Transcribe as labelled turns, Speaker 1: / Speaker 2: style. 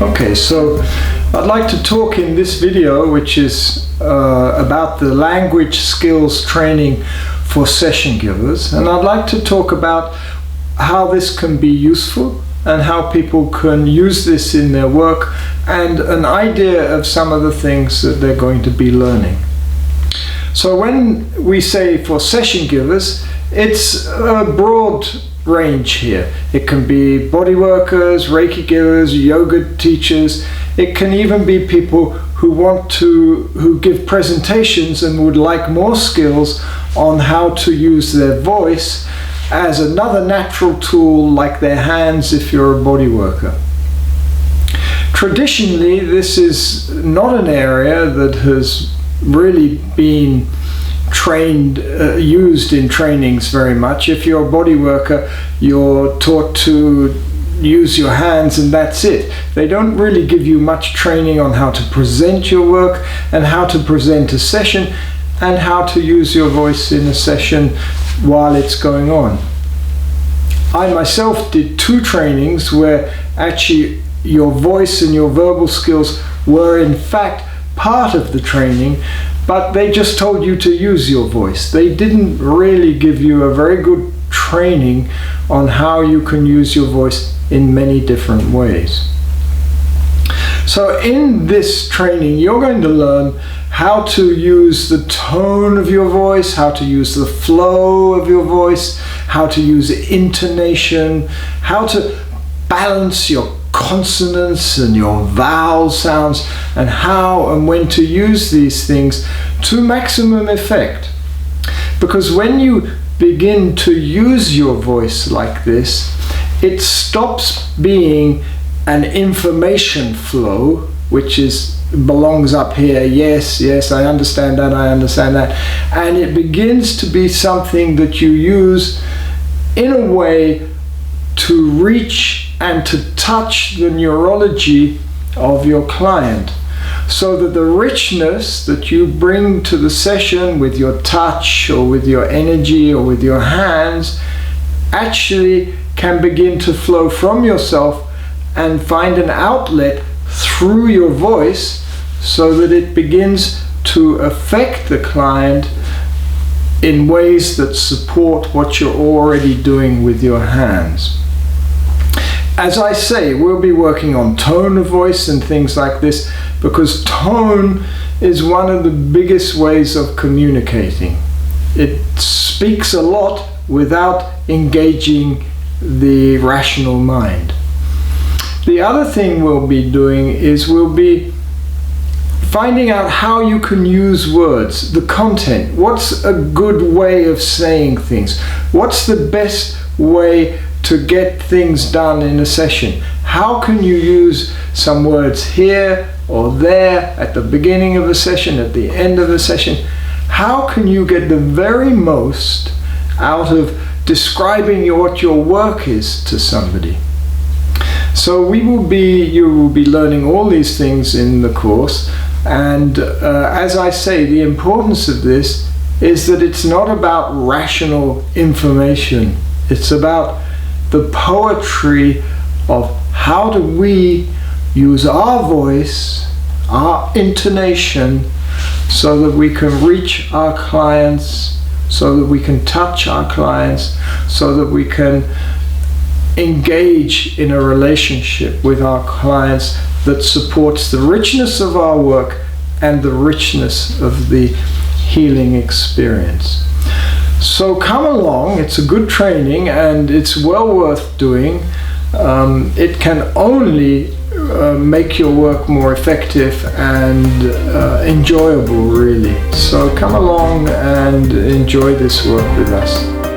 Speaker 1: Okay, so I'd like to talk in this video, which is about the language skills training for session givers, and I'd like to talk about how this can be useful and how people can use this in their work, and an idea of some of the things that they're going to be learning. So when we say for session givers, it's a broad range here. It can be body workers, Reiki givers, yoga teachers. It can even be people who give presentations and would like more skills on how to use their voice as another natural tool, like their hands if you're a body worker. Traditionally, this is not an area that has really been used in trainings very much. If you're a body worker, you're taught to use your hands and that's it. They don't really give you much training on how to present your work and how to present a session and how to use your voice in a session while it's going on. I myself did 2 trainings where actually your voice and your verbal skills were in fact part of the training, but they just told you to use your voice. They didn't really give you a very good training on how you can use your voice in many different ways. So in this training, you're going to learn how to use the tone of your voice, how to use the flow of your voice, how to use intonation, how to balance your consonants and your vowel sounds, and how and when to use these things to maximum effect. Because when you begin to use your voice like this, it stops being an information flow, which belongs up here. Yes, I understand that, I understand that. And it begins to be something that you use in a way to reach and to touch the neurology of your client, so that the richness that you bring to the session with your touch or with your energy or with your hands actually can begin to flow from yourself and find an outlet through your voice, so that it begins to affect the client in ways that support what you're already doing with your hands. As I say, we'll be working on tone of voice and things like this, because tone is one of the biggest ways of communicating. It speaks a lot without engaging the rational mind. The other thing we'll be doing is we'll be finding out how you can use words, the content. What's a good way of saying things? What's the best way to get things done in a session? How can you use some words here or there at the beginning of a session, at the end of a session? How can you get the very most out of describing what your work is to somebody? So you will be learning all these things in the course, and as I say, the importance of this is that it's not about rational information. It's about the poetry of how do we use our voice, our intonation, so that we can reach our clients, so that we can touch our clients, so that we can engage in a relationship with our clients that supports the richness of our work and the richness of the healing experience. So come along, it's a good training and it's well worth doing. It can only make your work more effective and enjoyable, really. So come along and enjoy this work with us.